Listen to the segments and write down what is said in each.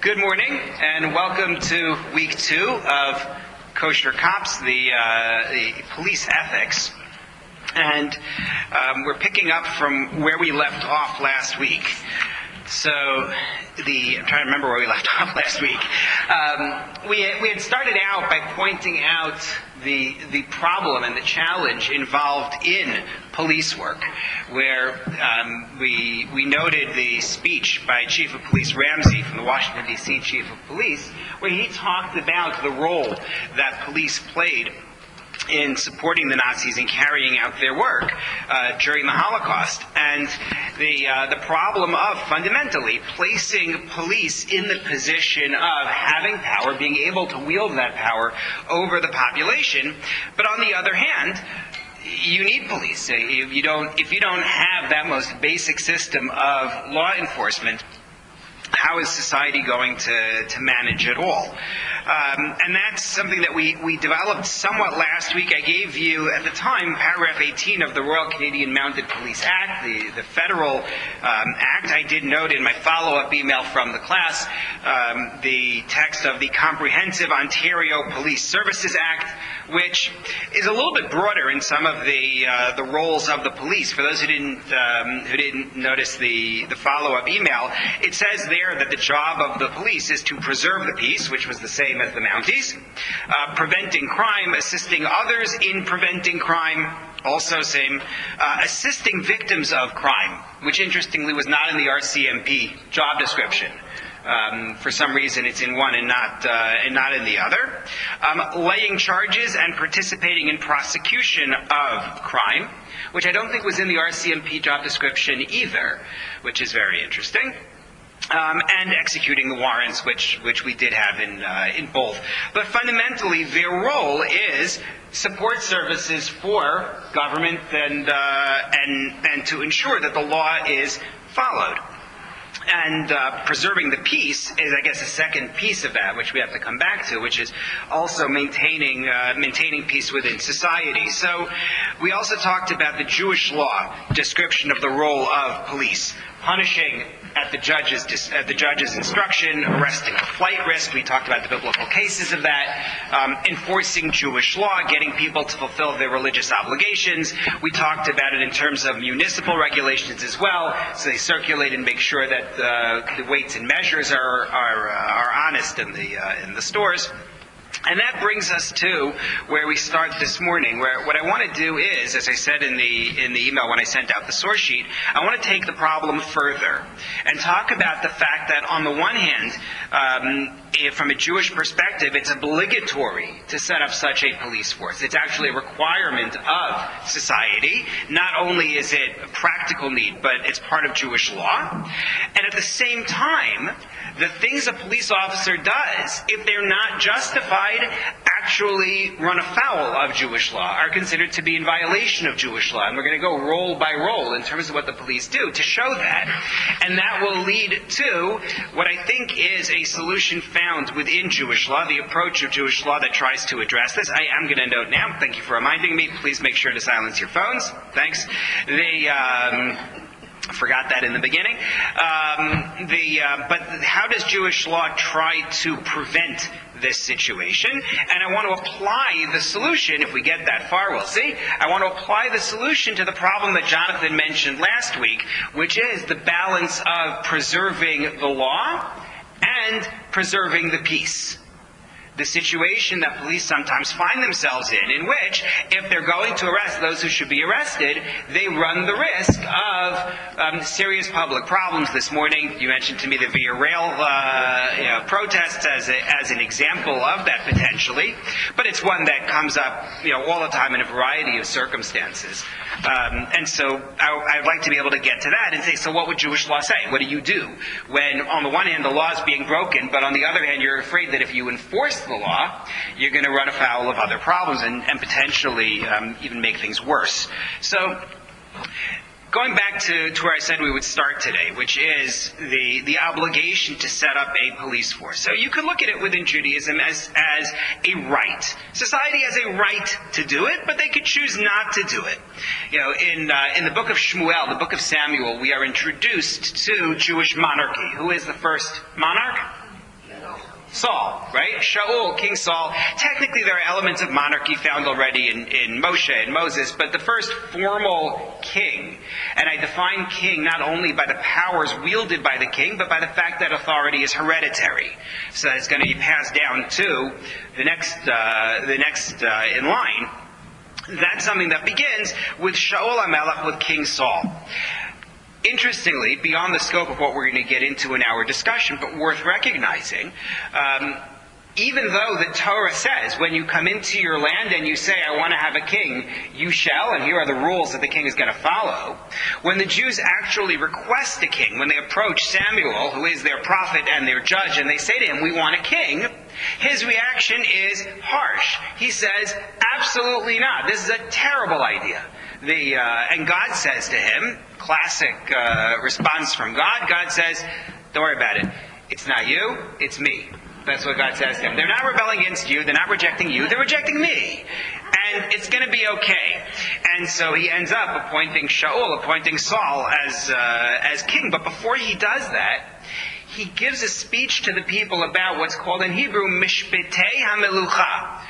Good morning, and welcome to week 2 of Kosher Kops, the police ethics. And we're picking up from where we left off last week. So, I'm trying to remember where we left off last week. We had started out by pointing out the problem and the challenge involved in police work, where we noted the speech by Chief of Police Ramsey from the Washington, D.C. Chief of Police, where he talked about the role that police played in supporting the Nazis and carrying out their work during the Holocaust, and the problem of fundamentally placing police in the position of having power, being able to wield that power over the population. But on the other hand, you need police. If you don't have that most basic system of law enforcement, how is society going to manage it all? And that's something that we developed somewhat last week. I gave you, at the time, paragraph 18 of the Royal Canadian Mounted Police Act, the federal act. I did note in my follow-up email from the class the text of the Comprehensive Ontario Police Services Act, which is a little bit broader in some of the roles of the police. For those who didn't notice the follow-up email, it says there that the job of the police is to preserve the peace, which was the same as the Mounties, preventing crime, assisting others in preventing crime, also same, assisting victims of crime, which interestingly was not in the RCMP job description. For some reason it's in one and not in the other. Laying charges and participating in prosecution of crime, which I don't think was in the RCMP job description either, which is very interesting. And executing the warrants, which we did have in both. But fundamentally, their role is support services for government and to ensure that the law is followed. And preserving the peace is, I guess, a second piece of that, which we have to come back to, which is also maintaining peace within society. So we also talked about the Jewish law description of the role of police, punishing at the judge's instruction, arresting a flight risk. We talked about the biblical cases of that, enforcing Jewish law, getting people to fulfill their religious obligations. We talked about it in terms of municipal regulations as well, so they circulate and make sure that the weights and measures are honest in the stores. And that brings us to where we start this morning, where what I want to do is, as I said in the email when I sent out the source sheet, I want to take the problem further and talk about the fact that on the one hand, from a Jewish perspective, it's obligatory to set up such a police force. It's actually a requirement of society. Not only is it a practical need, but it's part of Jewish law. And at the same time, the things a police officer does, if they're not justified, actually run afoul of Jewish law, are considered to be in violation of Jewish law. And we're going to go role by role in terms of what the police do to show that. And that will lead to what I think is a solution found within Jewish law, the approach of Jewish law that tries to address this. I am going to note now, thank you for reminding me, please make sure to silence your phones. Thanks. Forgot that in the beginning. But how does Jewish law try to prevent this situation? And I want to apply the solution, if we get that far, we'll see. I want to apply the solution to the problem that Jonathan mentioned last week, which is the balance of preserving the law and preserving the peace. The situation that police sometimes find themselves in which, if they're going to arrest those who should be arrested, they run the risk of serious public problems. This morning, you mentioned to me the Via Rail protests as an example of that potentially, but it's one that comes up all the time in a variety of circumstances. And so I'd like to be able to get to that and say, so what would Jewish law say? What do you do when, on the one hand, the law is being broken, but on the other hand, you're afraid that if you enforce the law, you're going to run afoul of other problems and potentially even make things worse. So, going back to where I said we would start today, which is the obligation to set up a police force. So you could look at it within Judaism as a right. Society has a right to do it, but they could choose not to do it. In the book of Shmuel, the book of Samuel, we are introduced to Jewish monarchy. Who is the first monarch? Saul, right? Shaul, King Saul. Technically, there are elements of monarchy found already in Moshe and Moses, but the first formal king, and I define king not only by the powers wielded by the king, but by the fact that authority is hereditary. So it's going to be passed down to the next in line. That's something that begins with Shaul HaMelech, with King Saul. Interestingly, beyond the scope of what we're going to get into in our discussion, but worth recognizing, even though the Torah says, when you come into your land and you say, I want to have a king, you shall, and here are the rules that the king is going to follow, when the Jews actually request a king, when they approach Samuel, who is their prophet and their judge, and they say to him, we want a king, his reaction is harsh. He says, absolutely not. This is a terrible idea. And God says to him, classic response from God, God says, don't worry about it. It's not you, it's me. That's what God says to him. They're not rebelling against you, they're not rejecting you, they're rejecting me. And it's going to be okay. And so he ends up appointing Shaul, appointing Saul as king. But before he does that, he gives a speech to the people about what's called in Hebrew, Mishpetei HaMelucha,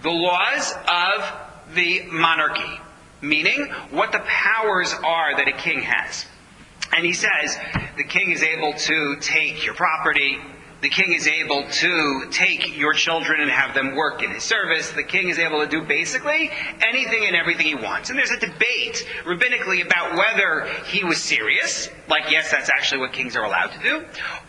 the laws of the monarchy. Meaning, what the powers are that a king has. And he says, the king is able to take your property. The king is able to take your children and have them work in his service. The king is able to do basically anything and everything he wants. And there's a debate rabbinically about whether he was serious, like yes, that's actually what kings are allowed to do,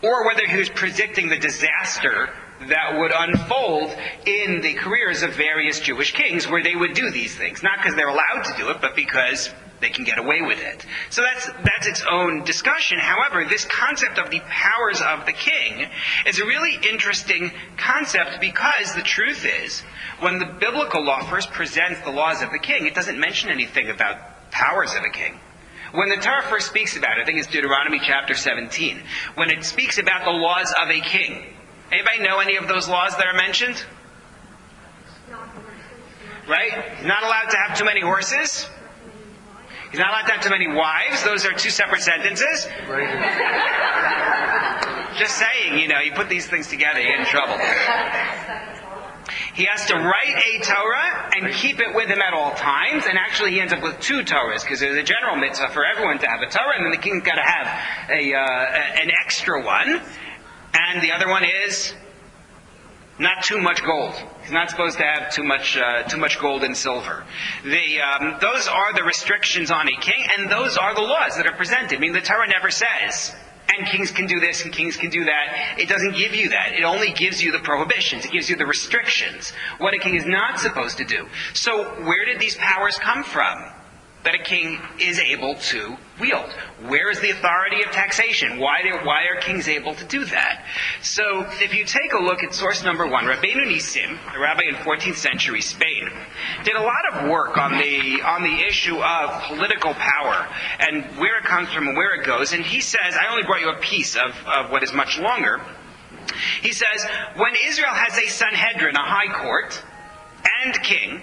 or whether he was predicting the disaster that would unfold in the careers of various Jewish kings where they would do these things. Not because they're allowed to do it, but because they can get away with it. So that's its own discussion. However, this concept of the powers of the king is a really interesting concept because the truth is, when the biblical law first presents the laws of the king, it doesn't mention anything about powers of a king. When the Torah first speaks about it, I think it's Deuteronomy chapter 17, when it speaks about the laws of a king, anybody know any of those laws that are mentioned? Right? He's not allowed to have too many horses. He's not allowed to have too many wives. Those are two separate sentences. Just saying, you put these things together, you get in trouble. He has to write a Torah and keep it with him at all times. And actually he ends up with two Torahs because there's a general mitzvah for everyone to have a Torah, and then the king's got to have an extra one. And the other one is not too much gold. He's not supposed to have too much gold and silver. Those are the restrictions on a king, and those are the laws that are presented. I mean, the Torah never says, and kings can do this and kings can do that. It doesn't give you that. It only gives you the prohibitions. It gives you the restrictions. What a king is not supposed to do. So where did these powers come from that a king is able to wield? Where is the authority of taxation? Why are kings able to do that? So if you take a look at source number one, Rabbeinu Nissim, a rabbi in 14th century Spain, did a lot of work on the issue of political power and where it comes from and where it goes. And he says, I only brought you a piece of what is much longer. He says, when Israel has a Sanhedrin, a high court, and king,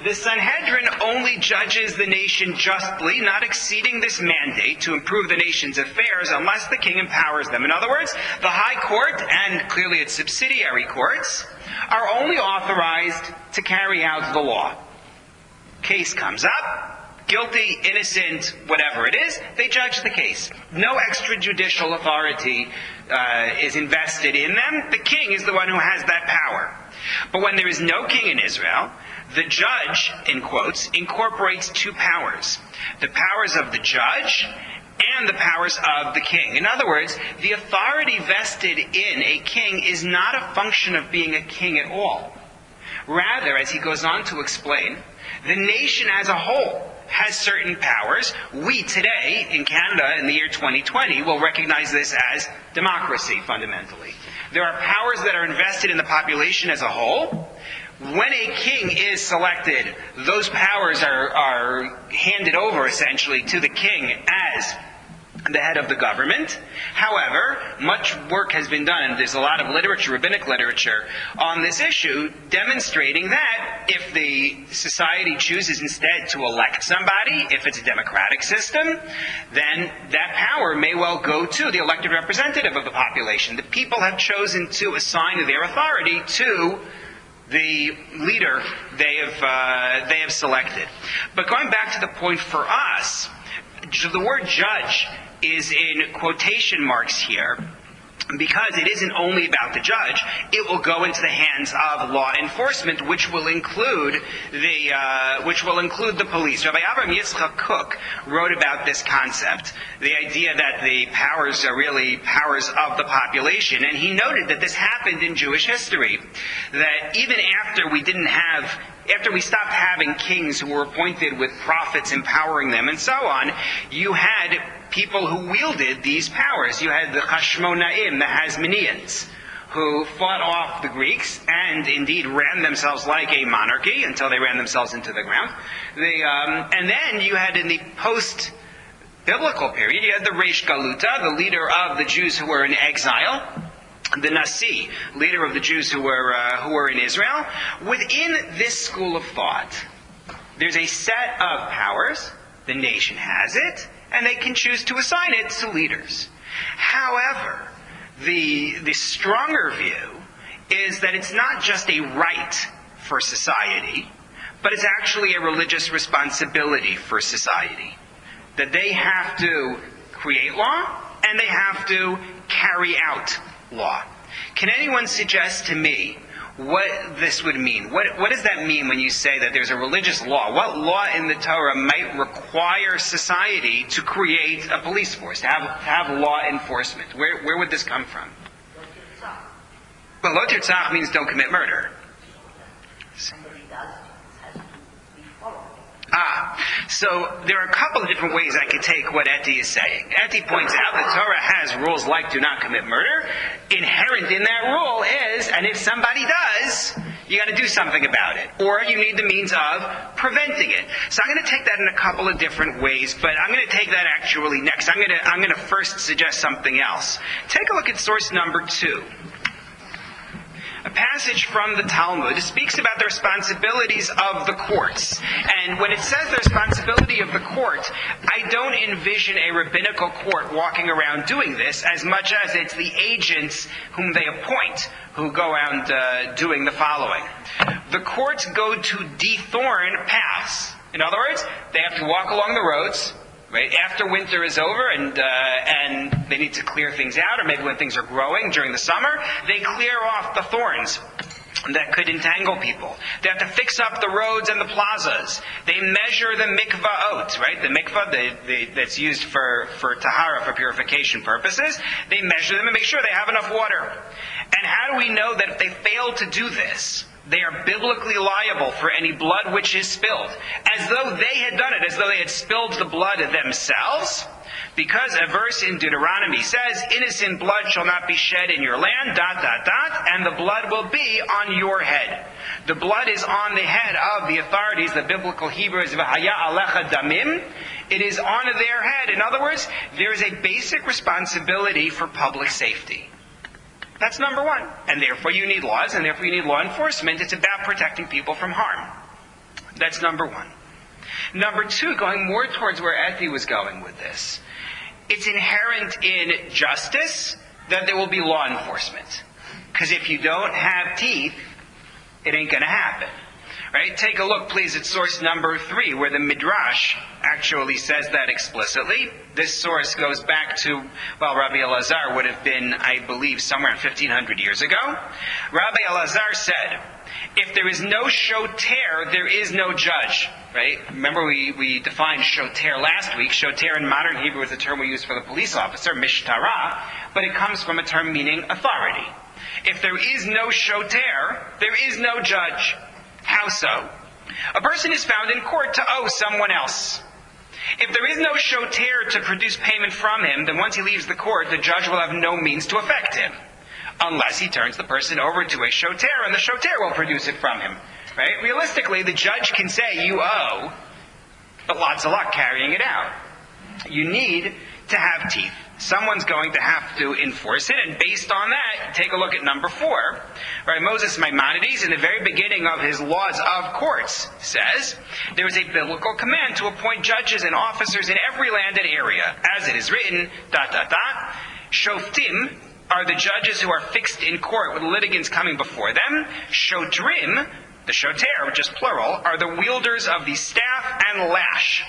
the Sanhedrin only judges the nation justly, not exceeding this mandate to improve the nation's affairs unless the king empowers them. In other words, the high court, and clearly its subsidiary courts, are only authorized to carry out the law. Case comes up, guilty, innocent, whatever it is, they judge the case. No extrajudicial authority is invested in them. The king is the one who has that power. But when there is no king in Israel, the judge, in quotes, incorporates two powers. The powers of the judge and the powers of the king. In other words, the authority vested in a king is not a function of being a king at all. Rather, as he goes on to explain, the nation as a whole has certain powers. We today, in Canada, in the year 2020, will recognize this as democracy, fundamentally. There are powers that are invested in the population as a whole. When a king is selected, those powers are handed over, essentially, to the king as the head of the government. However, much work has been done. There's a lot of literature, rabbinic literature, on this issue, demonstrating that if the society chooses instead to elect somebody, if it's a democratic system, then that power may well go to the elected representative of the population. The people have chosen to assign their authority to the leader they have selected. But going back to the point for us, the word judge is in quotation marks here because it isn't only about the judge. It will go into the hands of law enforcement, which will include the police. Rabbi Avram Yitzchak Kook wrote about this concept, the idea that the powers are really powers of the population, and he noted that this happened in Jewish history, that even after we stopped having kings who were appointed with prophets empowering them and so on, you had people who wielded these powers. You had the Hashmonaim, the Hasmoneans, who fought off the Greeks and indeed ran themselves like a monarchy until they ran themselves into the ground. And then you had in the post-biblical period, you had the Reish Galuta, the leader of the Jews who were in exile, the Nasi, leader of the Jews who were in Israel. Within this school of thought, there's a set of powers. The nation has it, and they can choose to assign it to leaders. However, the stronger view is that it's not just a right for society, but it's actually a religious responsibility for society. That they have to create law, and they have to carry out law. Can anyone suggest to me what this would mean? What does that mean when you say that there's a religious law? What law in the Torah might require society to create a police force, to have law enforcement? Where would this come from? Well, lo tirtzach means don't commit murder. So there are a couple of different ways I could take what Eti is saying. Eti points out that Torah has rules like do not commit murder. Inherent in that rule is, and if somebody does, you got to do something about it. Or you need the means of preventing it. So I'm going to take that in a couple of different ways, but I'm going to take that actually next. I'm going to first suggest something else. Take a look at source number 2. A passage from the Talmud speaks about the responsibilities of the courts. And when it says the responsibility of the court, I don't envision a rabbinical court walking around doing this as much as it's the agents whom they appoint who go around doing the following. The courts go to dethorn paths. In other words, they have to walk along the roads. Right? After winter is over and they need to clear things out, or maybe when things are growing during the summer, they clear off the thorns that could entangle people. They have to fix up the roads and the plazas. They measure the mikvaot, right? The mikvah that's used for tahara, for purification purposes. They measure them and make sure they have enough water. And how do we know that if they fail to do this, they are biblically liable for any blood which is spilled? As though they had done it, as though they had spilled the blood themselves. Because a verse in Deuteronomy says, innocent blood shall not be shed in your land, ... and the blood will be on your head. The blood is on the head of the authorities. The biblical Hebrew is v'haya alecha damim. It is on their head. In other words, there is a basic responsibility for public safety. That's number one. And therefore you need laws, and therefore you need law enforcement. It's about protecting people from harm. That's number one. Number two, going more towards where Eti was going with this, it's inherent in justice that there will be law enforcement. Because if you don't have teeth, it ain't going to happen. Right? Take a look, please, at source number 3, where the Midrash actually says that explicitly. This source goes back to, Rabbi Elazar would have been, I believe, somewhere 1,500 years ago. Rabbi Elazar said, if there is no shoter, there is no judge. Right? Remember we defined shoter last week. Shoter in modern Hebrew is a term we use for the police officer, mishtara, but it comes from a term meaning authority. If there is no shoter, there is no judge. How so? A person is found in court to owe someone else. If there is no shoter to produce payment from him, then once he leaves the court, the judge will have no means to affect him. Unless he turns the person over to a shoter, and the shoter will produce it from him. Right? Realistically, the judge can say, you owe, but lots of luck carrying it out. You need to to have teeth. Someone's going to have to enforce it, and based on that, take a look at number 4. Right, Moses Maimonides, in the very beginning of his laws of courts, says, there is a biblical command to appoint judges and officers in every land and area. As it is written, ... Shoftim are the judges who are fixed in court with litigants coming before them. Shotrim, the shoter, which is plural, are the wielders of the staff and lash.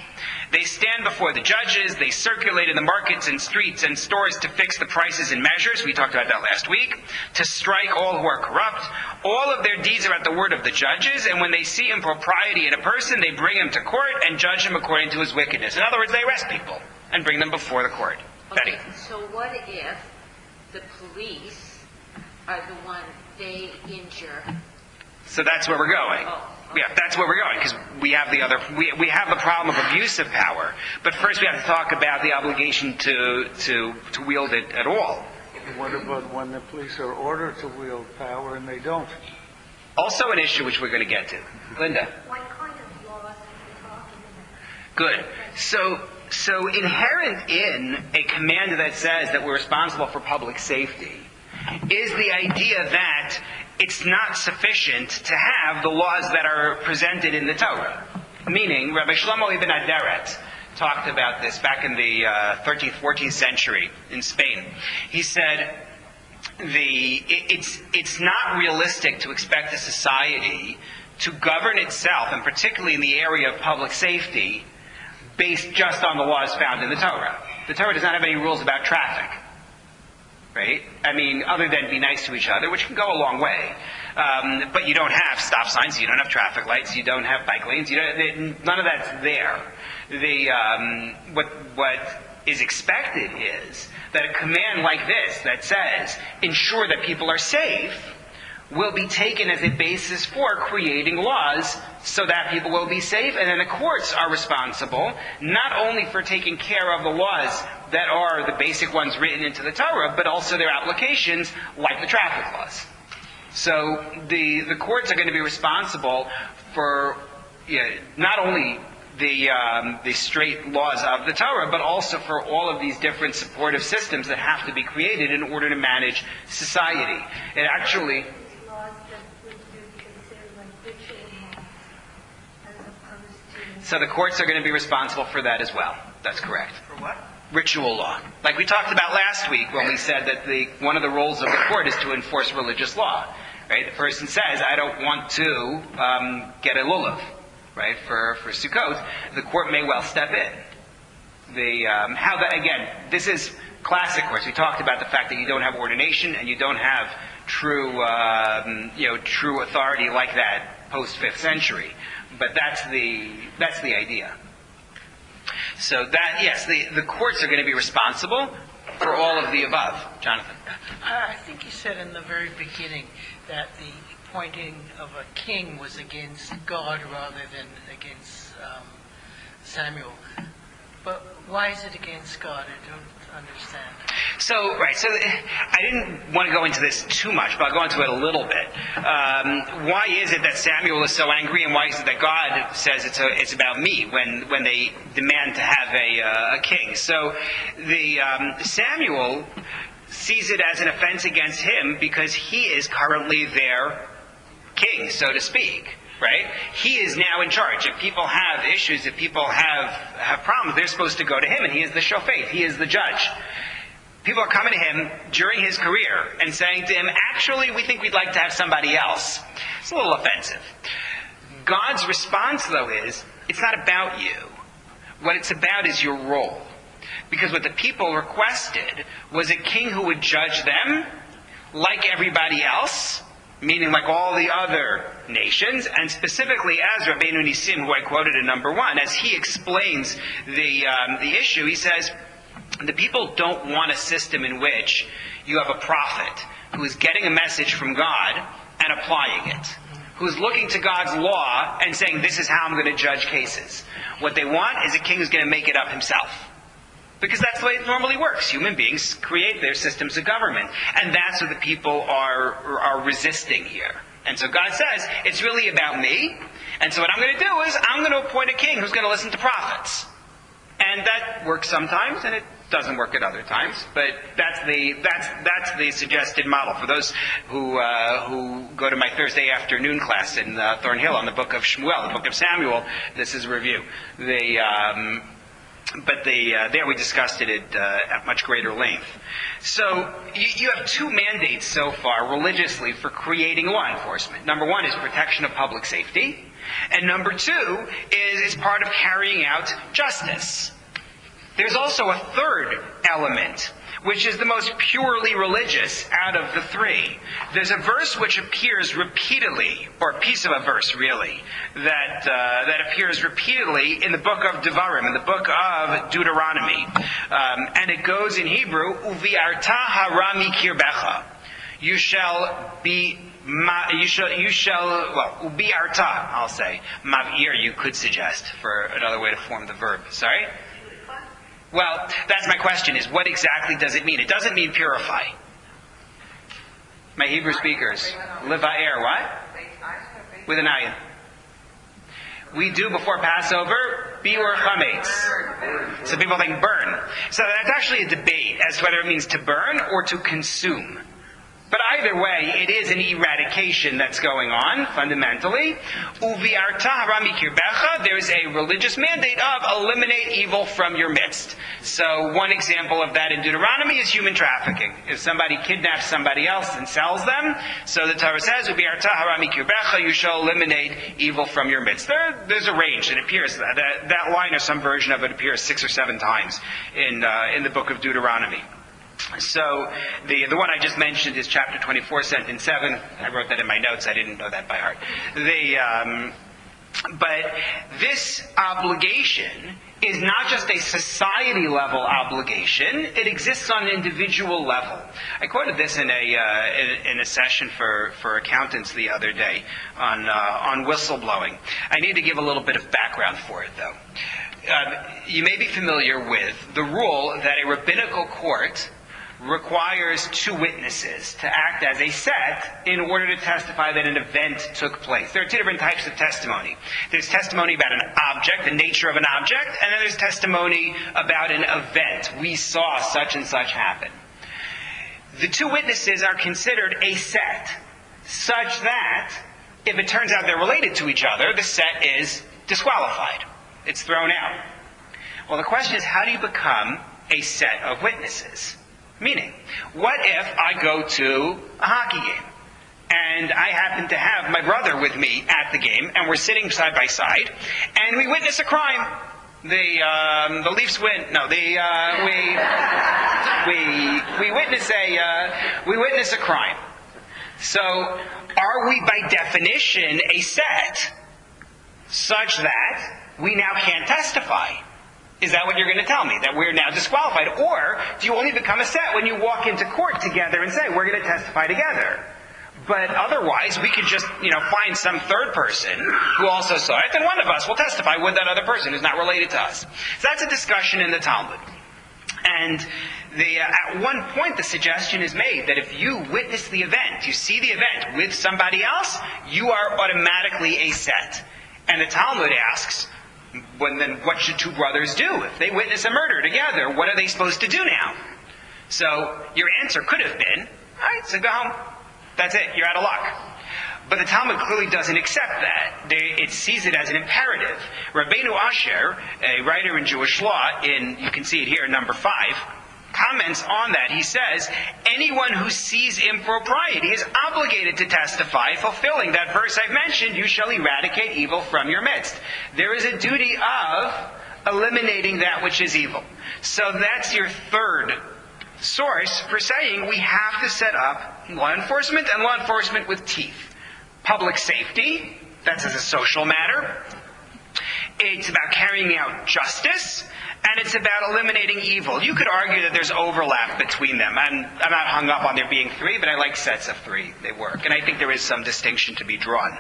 They stand before the judges, they circulate in the markets and streets and stores to fix the prices and measures, we talked about that last week, to strike all who are corrupt. All of their deeds are at the word of the judges, and when they see impropriety in a person, they bring him to court and judge him according to his wickedness. In other words, they arrest people and bring them before the court. Okay, Betty. so what if the police are the one they injure? So that's where we're going. Yeah, that's where we're going, because we have we have the problem of abuse of power. But first we have to talk about the obligation to wield it at all. What about when the police are ordered to wield power and they don't? Also an issue which we're going to get to. Linda. What kind of laws are we talking about? Good. So inherent in a command that says that we're responsible for public safety is the idea that it's not sufficient to have the laws that are presented in the Torah. Meaning, Rabbi Shlomo Ibn Aderet talked about this back in the 13th, 14th century in Spain. He said, it's not realistic to expect a society to govern itself, and particularly in the area of public safety, based just on the laws found in the Torah. The Torah does not have any rules about traffic. Right? I mean, other than be nice to each other, which can go a long way. But you don't have stop signs, you don't have traffic lights, you don't have bike lanes, none of that's there. What is expected is that a command like this that says, ensure that people are safe, will be taken as a basis for creating laws so that people will be safe, and then the courts are responsible not only for taking care of the laws that are the basic ones written into the Torah, but also their applications, like the traffic laws. So the courts are going to be responsible for not only the straight laws of the Torah, but also for all of these different supportive systems that have to be created in order to manage society. It actually... Laws that would be considered like ritual laws as opposed to... So the courts are going to be responsible for that as well. That's correct. For what? Ritual law. Like we talked about last week when we said that one of the roles of the court is to enforce religious law. Right? The person says, I don't want to get a lulav, right, for Sukkot. The court may well step in. This is classic courts. We talked about the fact that you don't have ordination and you don't have true authority like that post 5th century. But that's the idea. So that, yes, the courts are going to be responsible for all of the above. Jonathan. I think you said in the very beginning that the appointing of a king was against God rather than against Samuel. But why is it against God? I don't understand. So I didn't want to go into this too much, but I'll go into it a little bit. Why is it that Samuel is so angry, and why is it that God says it's about me when they demand to have a king? So Samuel sees it as an offense against him because he is currently their king, so to speak. Right? He is now in charge. If people have issues, if people have problems, they're supposed to go to him, and he is the shofet. He is the judge. People are coming to him during his career and saying to him, actually, we think we'd like to have somebody else. It's a little offensive. God's response, though, is, it's not about you. What it's about is your role. Because what the people requested was a king who would judge them like everybody else, meaning like all the other nations, and specifically as Rabbeinu Nissim, who I quoted in number 1, as he explains the issue, he says, the people don't want a system in which you have a prophet who is getting a message from God and applying it, who is looking to God's law and saying, this is how I'm going to judge cases. What they want is a king who's going to make it up himself. Because that's the way it normally works. Human beings create their systems of government. And that's what the people are resisting here. And so God says, it's really about me. And so what I'm going to do is, I'm going to appoint a king who's going to listen to prophets. And that works sometimes, and it Doesn't work at other times, but that's the suggested model for those who go to my Thursday afternoon class in Thornhill on the book of Shmuel, the book of Samuel. This is a review. There we discussed it at much greater length. So you have two mandates so far religiously for creating law enforcement. Number one is protection of public safety, and number two is part of carrying out justice. There's also a third element, which is the most purely religious out of the three. There's a verse which appears repeatedly, or a piece of a verse really, that appears repeatedly in the book of Devarim, in the book of Deuteronomy. And it goes in Hebrew, Uvi'arta hara mikirbecha. You shall, ubi'arta, I'll say. Mav'ir, you could suggest, for another way to form the verb. Sorry? Well, that's my question, is what exactly does it mean? It doesn't mean purify. My Hebrew speakers. Levaer, what? With an ayin. We do before Passover, biur chametz. So people think burn. So that's actually a debate as to whether it means to burn or to consume. But either way, it is an eradication that's going on, fundamentally. Uvi'arta hara mikirbecha, there's a religious mandate of eliminate evil from your midst. So one example of that in Deuteronomy is human trafficking. If somebody kidnaps somebody else and sells them, so the Torah says, Uvi'arta hara mikirbecha, you shall eliminate evil from your midst. There's a range. It appears, that line or some version of it appears 6 or 7 times in the book of Deuteronomy. So the one I just mentioned is chapter 24, sentence 7. I wrote that in my notes. I didn't know that by heart. But this obligation is not just a society-level obligation. It exists on an individual level. I quoted this in a session for accountants the other day on whistleblowing. I need to give a little bit of background for it, though. You may be familiar with the rule that a rabbinical court requires 2 witnesses to act as a set in order to testify that an event took place. There are 2 different types of testimony. There's testimony about an object, the nature of an object, and then there's testimony about an event. We saw such and such happen. The 2 witnesses are considered a set, such that if it turns out they're related to each other, the set is disqualified. It's thrown out. Well, the question is, how do you become a set of witnesses? Meaning, what if I go to a hockey game and I happen to have my brother with me at the game and we're sitting side by side and we witness a crime? The Leafs win. No, we witness a crime. So, are we by definition a set such that we now can't testify? Is that what you're going to tell me? That we're now disqualified? Or do you only become a set when you walk into court together and say, we're going to testify together? But otherwise, we could just, find some third person who also saw it, and one of us will testify with that other person who's not related to us. So that's a discussion in the Talmud. And at one point, the suggestion is made that if you witness the event, you see the event with somebody else, you are automatically a set. And the Talmud asks, then what should 2 brothers do? If they witness a murder together, what are they supposed to do now? So your answer could have been, all right, so go home. That's it. You're out of luck. But the Talmud clearly doesn't accept that. It sees it as an imperative. Rabbeinu Asher, a writer in Jewish law, you can see it here, number 5, comments on that. He says, anyone who sees impropriety is obligated to testify, fulfilling that verse I've mentioned, you shall eradicate evil from your midst. There is a duty of eliminating that which is evil. So that's your third source for saying we have to set up law enforcement, and law enforcement with teeth. Public safety, that's as a social matter. It's about carrying out justice, and it's about eliminating evil. You could argue that there's overlap between them. I'm not hung up on there being 3, but I like sets of 3. They work. And I think there is some distinction to be drawn.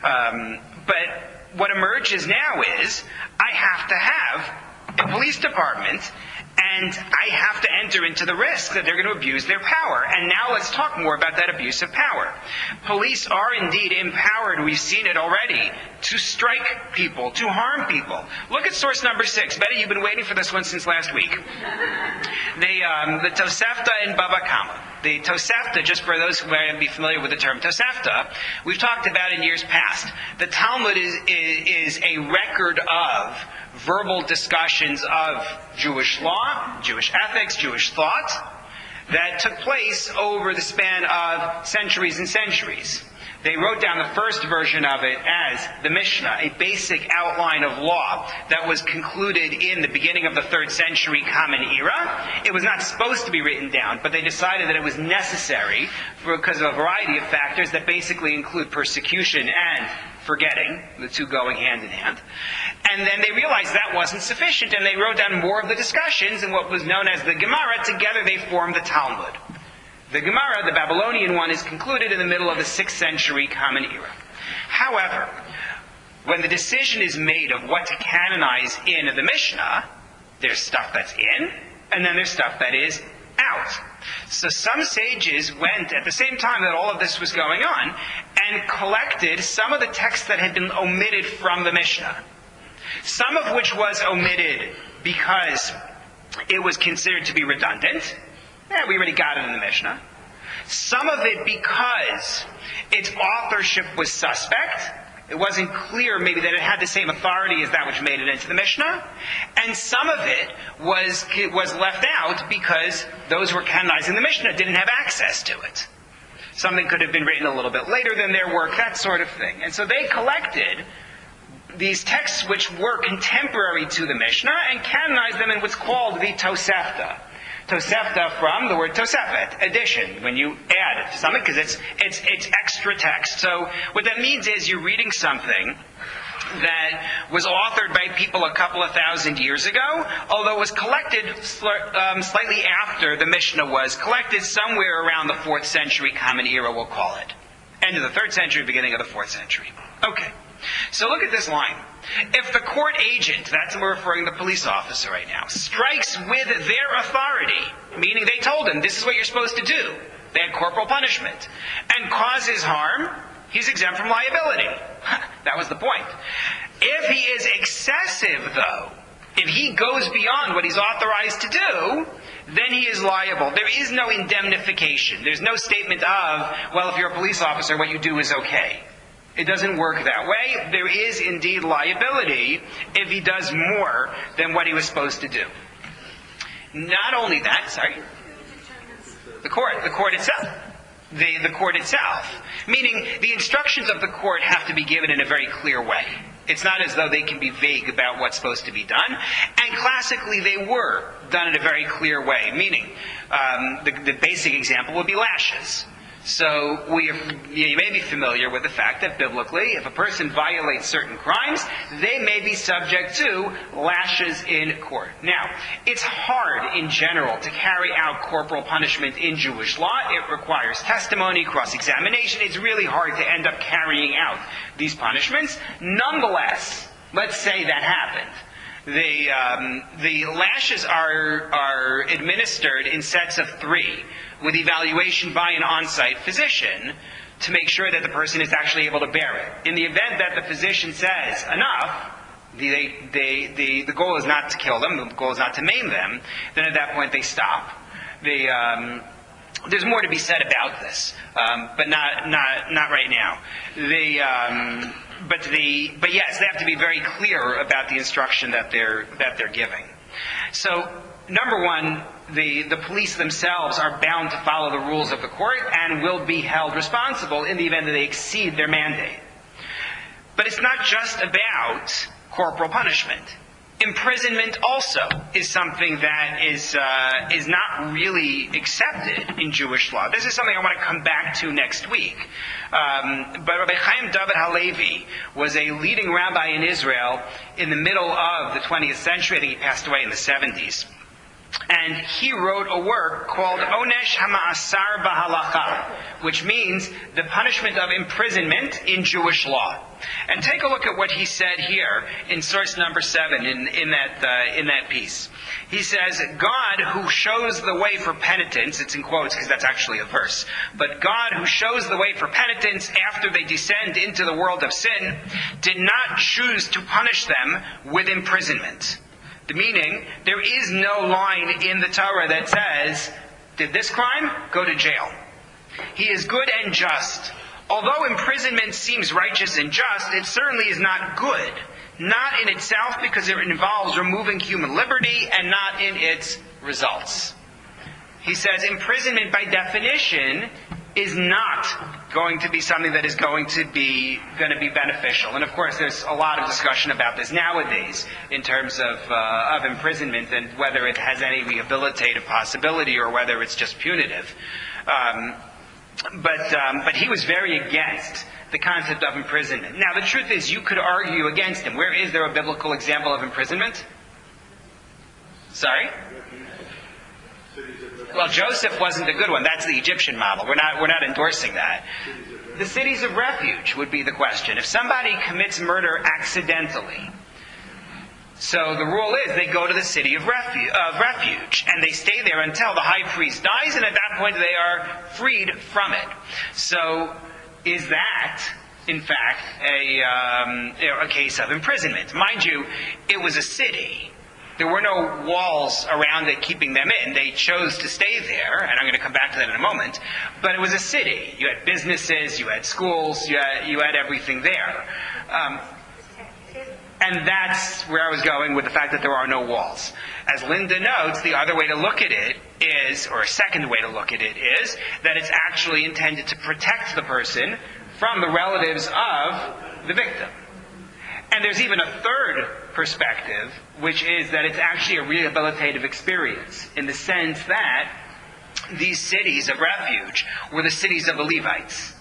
But what emerges now is I have to have a police department, and I have to enter into the risk that they're going to abuse their power. And now let's talk more about that abuse of power. Police are indeed empowered, we've seen it already, to strike people, to harm people. Look at source number 6. Betty, you've been waiting for this one since last week. The Tosefta in Baba Kama. The Tosefta, just for those who may be familiar with the term Tosefta, we've talked about in years past. The Talmud is a record of verbal discussions of Jewish law, Jewish ethics, Jewish thought, that took place over the span of centuries and centuries. They wrote down the first version of it as the Mishnah, a basic outline of law that was concluded in the beginning of the 3rd century Common Era. It was not supposed to be written down, but they decided that it was necessary because of a variety of factors that basically include persecution and forgetting, the two going hand in hand. And then they realized that wasn't sufficient, and they wrote down more of the discussions in what was known as the Gemara. Together they formed the Talmud. The Gemara, the Babylonian one, is concluded in the middle of the 6th century Common Era. However, when the decision is made of what to canonize in the Mishnah, there's stuff that's in, and then there's stuff that is out. So some sages went at the same time that all of this was going on and collected some of the texts that had been omitted from the Mishnah. Some of which was omitted because it was considered to be redundant. Yeah, we already got it in the Mishnah. Some of it because its authorship was suspect. It wasn't clear maybe that it had the same authority as that which made it into the Mishnah. And some of it was left out because those who were canonizing the Mishnah didn't have access to it. Something could have been written a little bit later than their work, that sort of thing. And so they collected these texts which were contemporary to the Mishnah and canonized them in what's called the Tosefta. Tosefta from the word Tosefet, addition, when you add something, because it's extra text. So what that means is you're reading something that was authored by people a couple of thousand years ago, although it was collected slightly after the Mishnah was collected, somewhere around the 4th century Common Era, we'll call it. End of the 3rd century, beginning of the 4th century. Okay. So look at this line. If the court agent, that's we're referring to the police officer right now, strikes with their authority, meaning they told him this is what you're supposed to do, they had corporal punishment, and causes harm, he's exempt from liability. That was the point. If he is excessive, though, if he goes beyond what he's authorized to do, then he is liable. There is no indemnification. There's no statement of, well, if you're a police officer, what you do is okay. It doesn't work that way. There is indeed liability if he does more than what he was supposed to do. Not only that, the court itself. The court itself. Meaning the instructions of the court have to be given in a very clear way. It's not as though they can be vague about what's supposed to be done. And classically they were done in a very clear way. Meaning, the basic example would be lashes. So you may be familiar with the fact that biblically, if a person violates certain crimes, they may be subject to lashes in court. Now, it's hard in general to carry out corporal punishment in Jewish law. It requires testimony, cross-examination. It's really hard to end up carrying out these punishments. Nonetheless, let's say that happened. The lashes are administered in sets of 3 with evaluation by an on-site physician to make sure that the person is actually able to bear it. In the event that the physician says enough, the goal is not to kill them, the goal is not to maim them, then at that point they stop. There's more to be said about this, but not right now. But yes, they have to be very clear about the instruction that they're giving. So, number one, the police themselves are bound to follow the rules of the court and will be held responsible in the event that they exceed their mandate. But it's not just about corporal punishment. Imprisonment also is something that is not really accepted in Jewish law. This is something I want to come back to next week. But Rabbi Chaim David Halevi was a leading rabbi in Israel in the middle of the 20th century. I think he passed away in the 70s. And he wrote a work called Onesh HaMa'asar B'Halacha, which means the punishment of imprisonment in Jewish law. And take a look at what he said here in source number 7 in that piece. He says, God who shows the way for penitence, it's in quotes because that's actually a verse, but God who shows the way for penitence after they descend into the world of sin, did not choose to punish them with imprisonment. Meaning, there is no line in the Torah that says, did this crime? Go to jail. He is good and just. Although imprisonment seems righteous and just, it certainly is not good. Not in itself because it involves removing human liberty, and not in its results. He says imprisonment by definition is not going to be something that is going to be beneficial. And of course there's a lot of discussion about this nowadays in terms of imprisonment and whether it has any rehabilitative possibility or whether it's just punitive. But he was very against the concept of imprisonment. Now the truth is you could argue against him. Where is there a biblical example of imprisonment? Sorry? Well, Joseph wasn't a good one. That's the Egyptian model. We're not endorsing that. The cities of refuge would be the question. If somebody commits murder accidentally, so the rule is they go to the city of refuge, and they stay there until the high priest dies, and at that point they are freed from it. So is that, in fact, a case of imprisonment? Mind you, it was a city. There were no walls around it keeping them in. They chose to stay there, and I'm going to come back to that in a moment. But it was a city. You had businesses, you had schools, you had everything there. And that's where I was going with the fact that there are no walls. As Linda notes, the other way to look at it is, or a second way to look at it is, that it's actually intended to protect the person from the relatives of the victim. And there's even a third perspective, which is that it's actually a rehabilitative experience, in the sense that these cities of refuge were the cities of the Levites.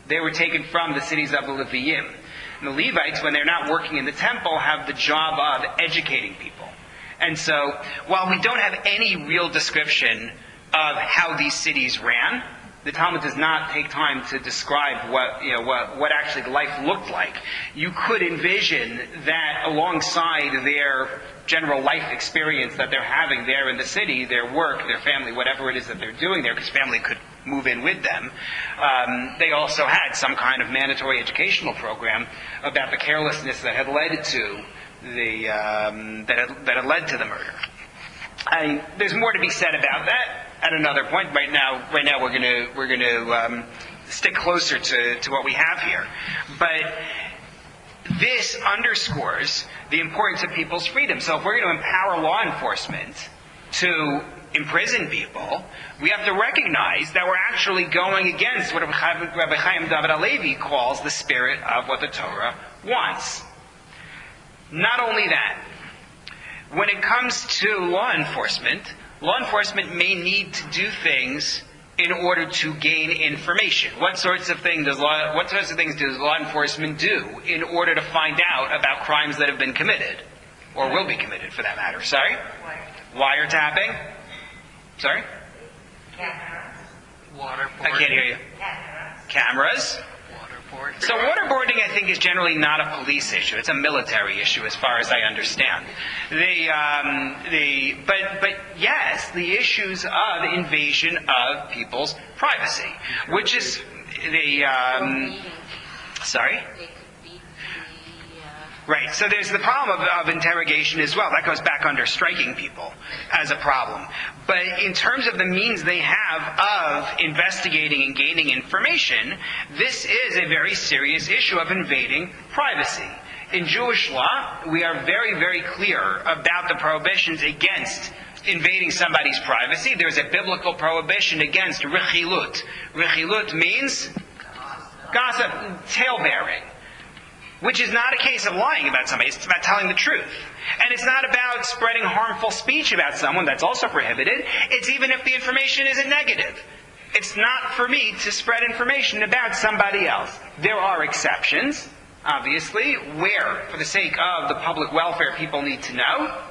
They were taken from the cities of the Leviim. And the Levites, when they're not working in the temple, have the job of educating people. And so, while we don't have any real description of how these cities ran, the Talmud does not take time to describe what actually life looked like. You could envision that alongside their general life experience that they're having there in the city, their work, their family, whatever it is that they're doing there, because family could move in with them, they also had some kind of mandatory educational program about the carelessness that had led to the murder. There's more to be said about that at another point. Right now we're going to stick closer to what we have here. But this underscores the importance of people's freedom. So if we're going to empower law enforcement to imprison people, we have to recognize that we're actually going against what Rabbi Chaim David HaLevi calls the spirit of what the Torah wants. Not only that, when it comes to law enforcement may need to do things in order to gain information. What sorts of things does law enforcement do in order to find out about crimes that have been committed, or will be committed, for that matter? Sorry? Wiretapping? Sorry? Cameras. Waterboarding. I can't hear you. Cameras. Cameras? Waterboarding. So waterboarding, I think, is generally not a police issue. It's a military issue, as far as I understand. But yes, the issues of invasion of people's privacy, which is sorry. They could beat Right, so there's the problem of interrogation as well. That goes back under striking people as a problem. But in terms of the means they have of investigating and gaining information, this is a very serious issue of invading privacy. In Jewish law, we are very, very clear about the prohibitions against invading somebody's privacy. There's a biblical prohibition against rechilut. Rechilut means gossip, tale-bearing. Which is not a case of lying about somebody. It's about telling the truth. And it's not about spreading harmful speech about someone. That's also prohibited. It's even if the information isn't negative. It's not for me to spread information about somebody else. There are exceptions, obviously, where, for the sake of the public welfare, people need to know.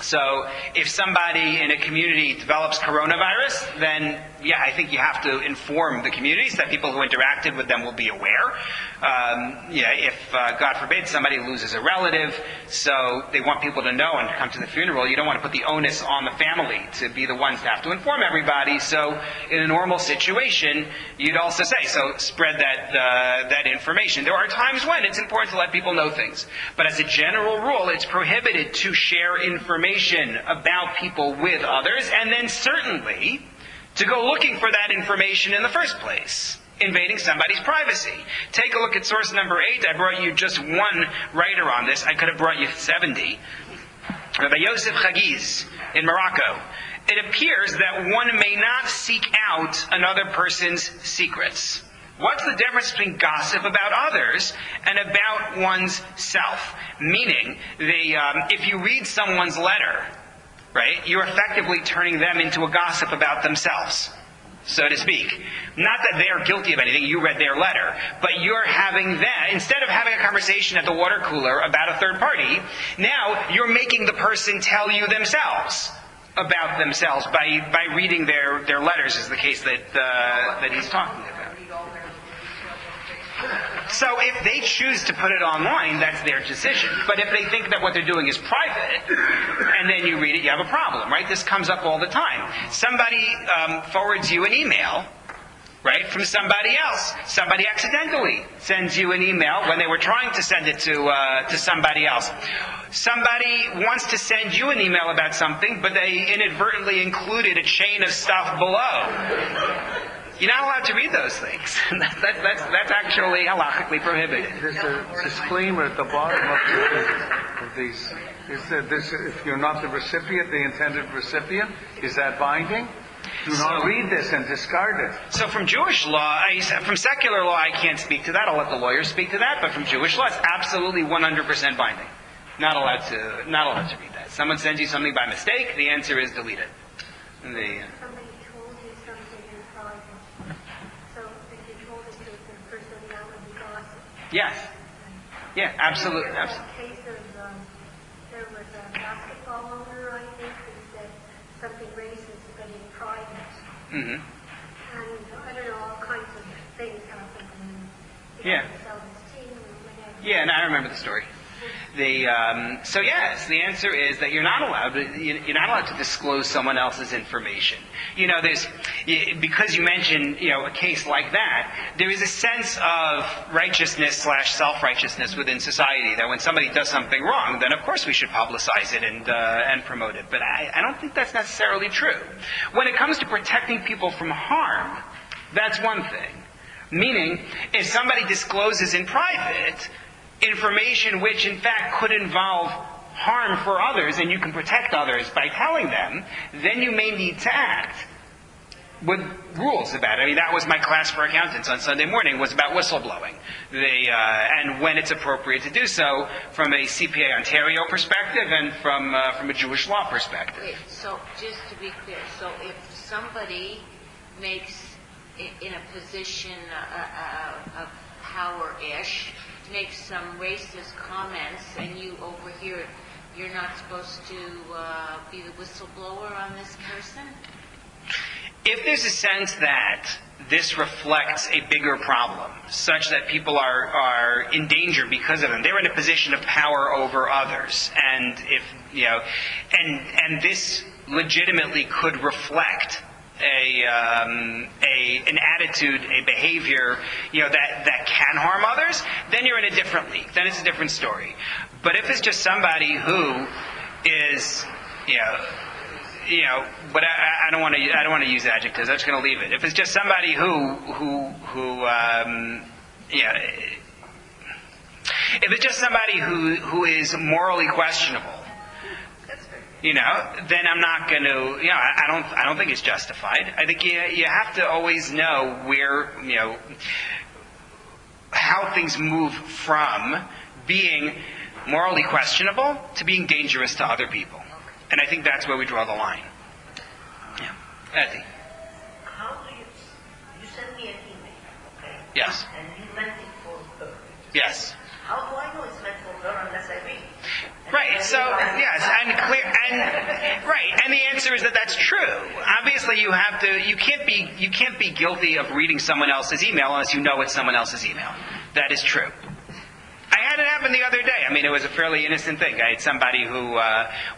So if somebody in a community develops coronavirus, then yeah, I think you have to inform the community so that people who interacted with them will be aware. If God forbid somebody loses a relative, so they want people to know and to come to the funeral, you don't want to put the onus on the family to be the ones to have to inform everybody. So in a normal situation, you'd also say, so spread that information. There are times when it's important to let people know things, but as a general rule, it's prohibited to share information about people with others, and then certainly to go looking for that information in the first place, invading somebody's privacy. Take a look at source number 8. I brought you just one writer on this. I could have brought you 70. Rabbi Yosef Chagiz in Morocco. It appears that one may not seek out another person's secrets. What's the difference between gossip about others and about one's self? Meaning, if you read someone's letter, right, you're effectively turning them into a gossip about themselves, so to speak. Not that they're guilty of anything, you read their letter, but you're having them, instead of having a conversation at the water cooler about a third party, now you're making the person tell you themselves about themselves by reading their letters, is the case that he's talking about. So if they choose to put it online, that's their decision. But if they think that what they're doing is private, and then you read it, you have a problem, right? This comes up all the time. Somebody forwards you an email, right, from somebody else. Somebody accidentally sends you an email when they were trying to send it to somebody else. Somebody wants to send you an email about something, but they inadvertently included a chain of stuff below. You're not allowed to read those things. That's actually halachically prohibited. There's a disclaimer at the bottom of these. Is that this, if you're not the recipient, the intended recipient, is that binding? Do not read this and discard it. So from Jewish law, from secular law, I can't speak to that. I'll let the lawyers speak to that. But from Jewish law, it's absolutely 100% binding. Not allowed to read that. Someone sends you something by mistake, the answer is delete it. Somebody told you something in private. So if you told it to the person, that would be gossip. Yes. Yeah, absolutely. There was a case of, there was a basketball owner, I think, who said something racist, but in private. Mm-hmm. And I don't know, all kinds of things happened. And he Yeah. had to sell his team or whatever. Yeah, and I remember the story. So yes, the answer is that you're not allowed to disclose someone else's information. Because you mentioned, a case like that, there is a sense of righteousness / self-righteousness within society that when somebody does something wrong, then of course we should publicize it and promote it. But I don't think that's necessarily true. When it comes to protecting people from harm, that's one thing. Meaning, if somebody discloses in private information which in fact could involve harm for others, and you can protect others by telling them, then you may need to act with rules about it. I mean, that was my class for accountants on Sunday morning, was about whistleblowing. And when it's appropriate to do so from a CPA Ontario perspective and from a Jewish law perspective. Wait, so just to be clear, so if somebody makes, in a position of power-ish, makes some racist comments and you overhear it, you're not supposed to be the whistleblower on this person? If there's a sense that this reflects a bigger problem, such that people are in danger because of them, they're in a position of power over others, and and this legitimately could reflect an attitude, a behavior, that can harm others, then you're in a different league. Then it's a different story. But if it's just somebody who is, but I don't want to use adjectives. I'm just going to leave it. If it's just somebody if it's just somebody who is morally questionable, then I'm not going to, I don't think it's justified. I think you have to always know where, how things move from being morally questionable to being dangerous to other people. And I think that's where we draw the line. Yeah. Eddie. How do you send me an email, okay? Yes. And you meant it for her. Yes. How do I know it's meant for her unless I read? Right. So yes, and the answer is that that's true. Obviously, you can't be guilty of reading someone else's email unless you know it's someone else's email. That is true. I had it happen the other day. I mean, it was a fairly innocent thing. I had somebody who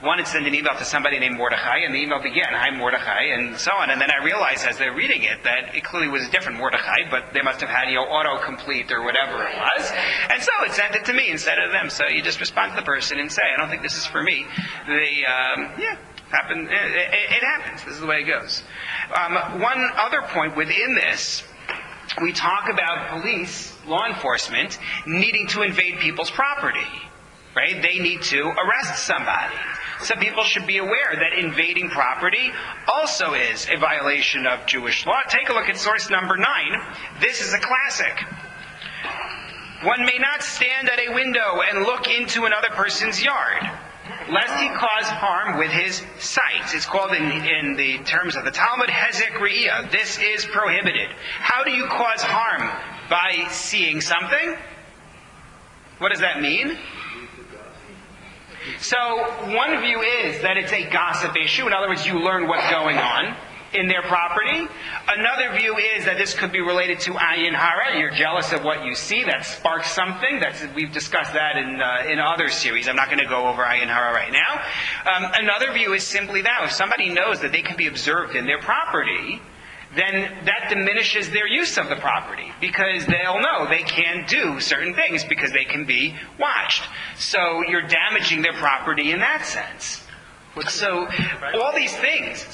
wanted to send an email to somebody named Mordechai, and the email began, "Hi, Mordechai," and so on. And then I realized as they're reading it that it clearly was a different Mordechai, but they must have had, autocomplete or whatever it was. And so it sent it to me instead of them. So you just respond to the person and say, "I don't think this is for me." It happens. This is the way it goes. One other point within this, we talk about police, law enforcement, needing to invade people's property, right? They need to arrest somebody. So people should be aware that invading property also is a violation of Jewish law. Take a look at source number 9. This is a classic. One may not stand at a window and look into another person's yard, lest he cause harm with his sight. It's called in the terms of the Talmud, hezek re'iyah. This is prohibited. How do you cause harm? By seeing something? What does that mean? So one view is that it's a gossip issue. In other words, you learn what's going on in their property. Another view is that this could be related to ayin hara. You're jealous of what you see. That sparks something. We've discussed that in other series. I'm not going to go over ayin hara right now. Another view is simply that if somebody knows that they can be observed in their property, then that diminishes their use of the property because they'll know they can't do certain things because they can be watched. So you're damaging their property in that sense. So all these things,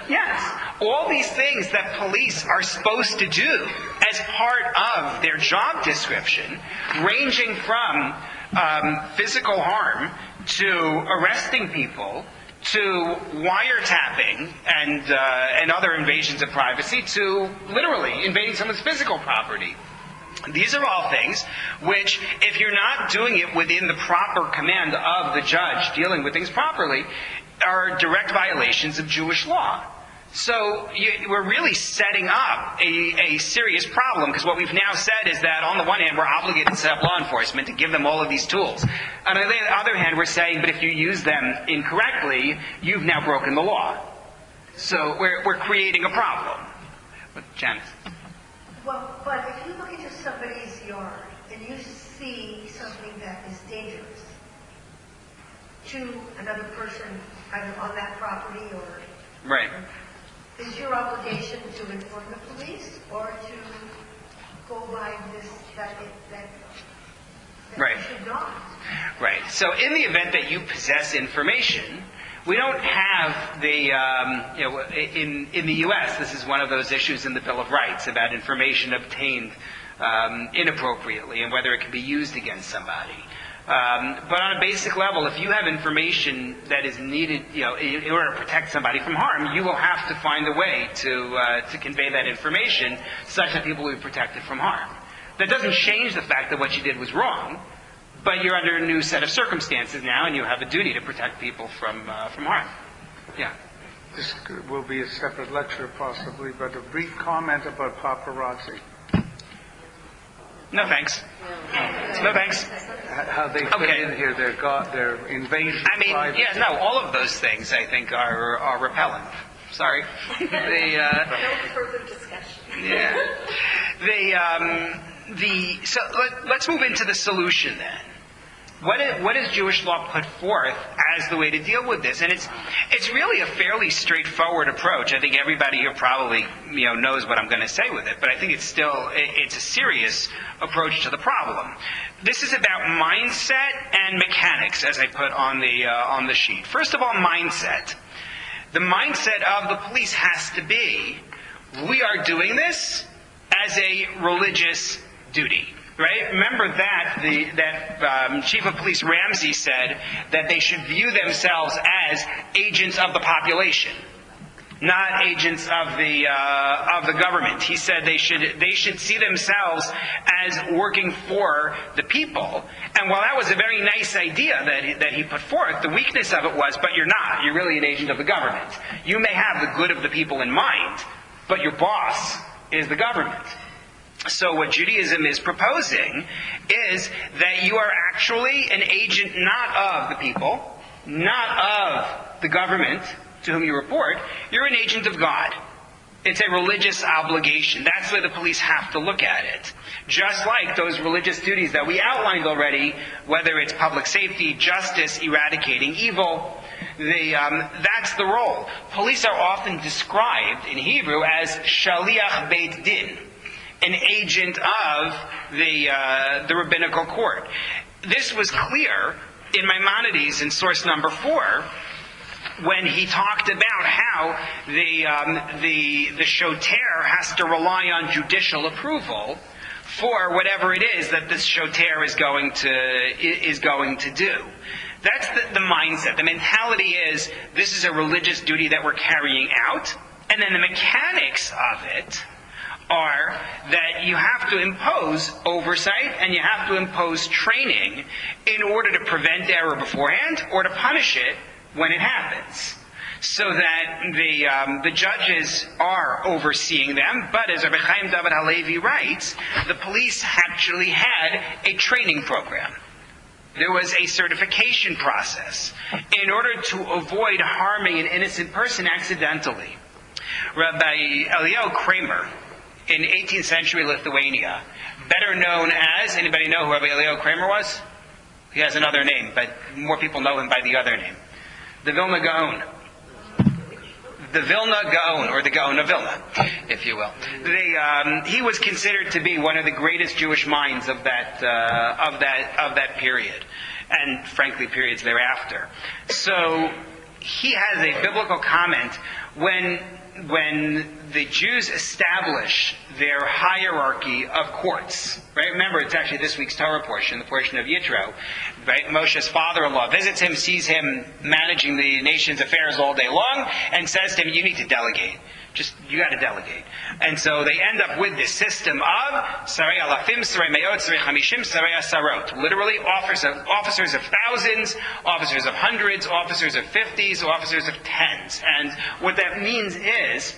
yes, all these things that police are supposed to do as part of their job description, ranging from physical harm to arresting people, to wiretapping and other invasions of privacy, to literally invading someone's physical property. These are all things which, if you're not doing it within the proper command of the judge dealing with things properly, are direct violations of Jewish law. So we're really setting up a serious problem, because what we've now said is that on the one hand we're obligated to set up law enforcement to give them all of these tools. On the other hand we're saying, but if you use them incorrectly, you've now broken the law. So we're creating a problem. Janice? Well, but if you look into somebody's yard and you see something that is dangerous to another person either on that property or... Right. Is your obligation to inform the police or to go by this, that right. You should not? Right. So in the event that you possess information, we don't have in the U.S., this is one of those issues in the Bill of Rights about information obtained inappropriately and whether it can be used against somebody. But on a basic level, if you have information that is needed, in order to protect somebody from harm, you will have to find a way to convey that information such that people will be protected from harm. That doesn't change the fact that what you did was wrong, but you're under a new set of circumstances now, and you have a duty to protect people from harm. Yeah. This will be a separate lecture, possibly, but a brief comment about paparazzi. No thanks. No thanks. How they fit in here, their invasion. I mean, all of those things I think are repellent. Sorry. No further discussion. Yeah. So let's move into the solution then. What does Jewish law put forth as the way to deal with this? And it's really a fairly straightforward approach. I think everybody here probably knows what I'm going to say with it, but I think it's a serious approach to the problem. This is about mindset and mechanics, as I put on the sheet. First of all, mindset. The mindset of the police has to be, we are doing this as a religious duty. Right? Remember that Chief of Police Ramsey said that they should view themselves as agents of the population, not agents of the government. He said they should see themselves as working for the people. And while that was a very nice idea that he put forth, the weakness of it was, but you're not. You're really an agent of the government. You may have the good of the people in mind, but your boss is the government. So what Judaism is proposing is that you are actually an agent not of the people, not of the government to whom you report. You're an agent of God. It's a religious obligation. That's the way the police have to look at it. Just like those religious duties that we outlined already, whether it's public safety, justice, eradicating evil, that's the role. Police are often described in Hebrew as shaliach beit din, an agent of the rabbinical court. This was clear in Maimonides in source number 4, when he talked about how the shoter has to rely on judicial approval for whatever it is that this shoter is going to do. That's the mindset. The mentality is, this is a religious duty that we're carrying out, and then the mechanics of it are that you have to impose oversight and you have to impose training in order to prevent error beforehand or to punish it when it happens. So that the judges are overseeing them, but as Rabbi Chaim David Halevi writes, the police actually had a training program. There was a certification process in order to avoid harming an innocent person accidentally. Rabbi Eliyahu Kramer, in 18th century Lithuania, better known as, anybody know who Rabbi Eliyahu Kramer was? He has another name, but more people know him by the other name. The Vilna Gaon. The Vilna Gaon, or the Gaon of Vilna, if you will. He was considered to be one of the greatest Jewish minds of that period, and frankly, periods thereafter. So he has a biblical comment when the Jews establish their hierarchy of courts. Right? Remember, it's actually this week's Torah portion, the portion of Yitro. Right? Moshe's father-in-law visits him, sees him managing the nation's affairs all day long, and says to him, "You need to delegate. You got to delegate." And so they end up with this system of Sarei Alafim, Sarei Me'ot, Sarei Chamishim, Sarei Asarot. Literally, officers of thousands, officers of hundreds, officers of 50s, officers of 10s. And what that means is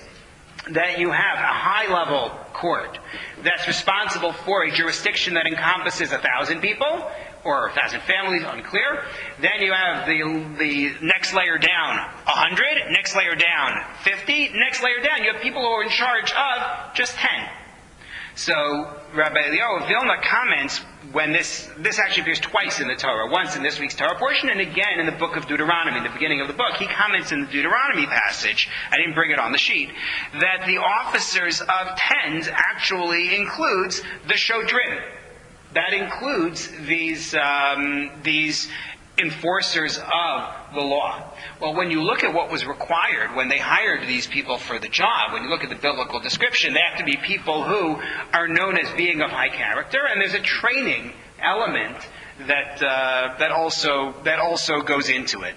that you have a high-level court that's responsible for a jurisdiction that encompasses 1,000 people, or 1,000 families, unclear. Then you have the next layer down 100, next layer down 50, next layer down you have people who are in charge of just 10. So Rabbi Eliyahu of Vilna comments when this actually appears twice in the Torah, once in this week's Torah portion and again in the book of Deuteronomy, the beginning of the book. He comments in the Deuteronomy passage, I didn't bring it on the sheet, that the officers of tens actually includes the Shodrim. That includes these enforcers of the law. Well, when you look at what was required when they hired these people for the job, when you look at the biblical description, they have to be people who are known as being of high character, and there's a training element that also goes into it.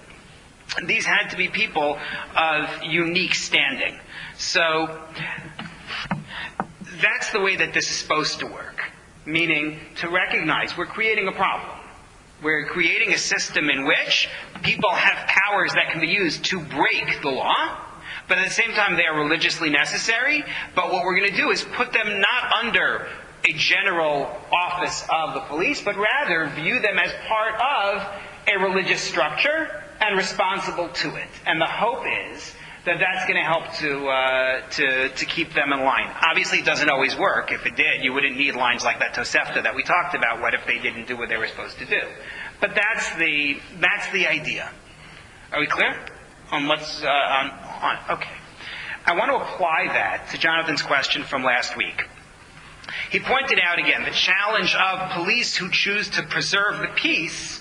These had to be people of unique standing. So that's the way that this is supposed to work. Meaning to recognize we're creating a problem. We're creating a system in which people have powers that can be used to break the law, but at the same time they are religiously necessary. But what we're going to do is put them not under a general office of the police, but rather view them as part of a religious structure and responsible to it. And the hope is that that's going to help to keep them in line. Obviously, it doesn't always work. If it did, you wouldn't need lines like that Tosefta that we talked about. What if they didn't do what they were supposed to do? But that's the idea. Are we clear on what's on? Okay. I want to apply that to Jonathan's question from last week. He pointed out again the challenge of police who choose to preserve the peace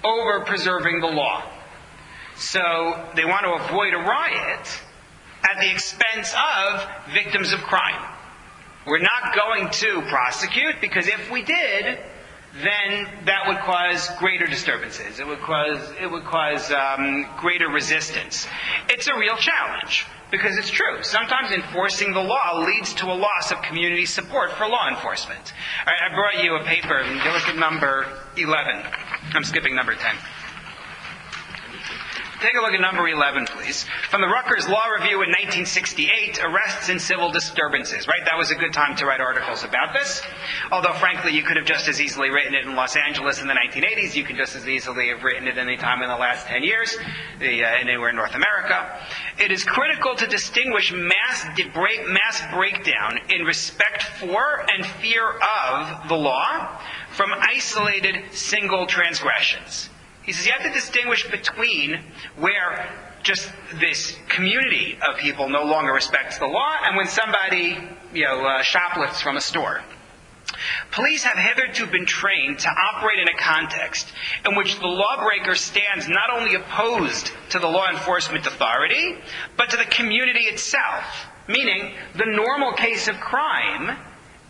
over preserving the law. So they want to avoid a riot at the expense of victims of crime. We're not going to prosecute because if we did, then that would cause greater disturbances. It would cause greater resistance. It's a real challenge because it's true. Sometimes enforcing the law leads to a loss of community support for law enforcement. All right, I brought you a paper. You look at number 11. I'm skipping number 10. Take a look at number 11, please. From the Rutgers Law Review in 1968, arrests and civil disturbances. Right? That was a good time to write articles about this. Although, frankly, you could have just as easily written it in Los Angeles in the 1980s. You could just as easily have written it any time in the last 10 years, anywhere in North America. It is critical to distinguish mass breakdown in respect for and fear of the law from isolated single transgressions. He says you have to distinguish between where just this community of people no longer respects the law and when somebody, shoplifts from a store. Police have hitherto been trained to operate in a context in which the lawbreaker stands not only opposed to the law enforcement authority, but to the community itself. Meaning, the normal case of crime,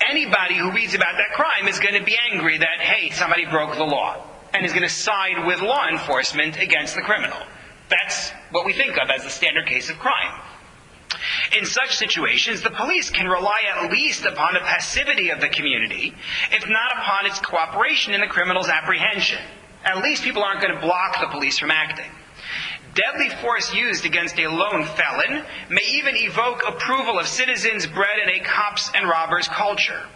anybody who reads about that crime is going to be angry that, hey, somebody broke the law, and is going to side with law enforcement against the criminal. That's what we think of as the standard case of crime. In such situations, the police can rely at least upon the passivity of the community, if not upon its cooperation in the criminal's apprehension. At least people aren't going to block the police from acting. Deadly force used against a lone felon may even evoke approval of citizens bred in a cops and robbers culture.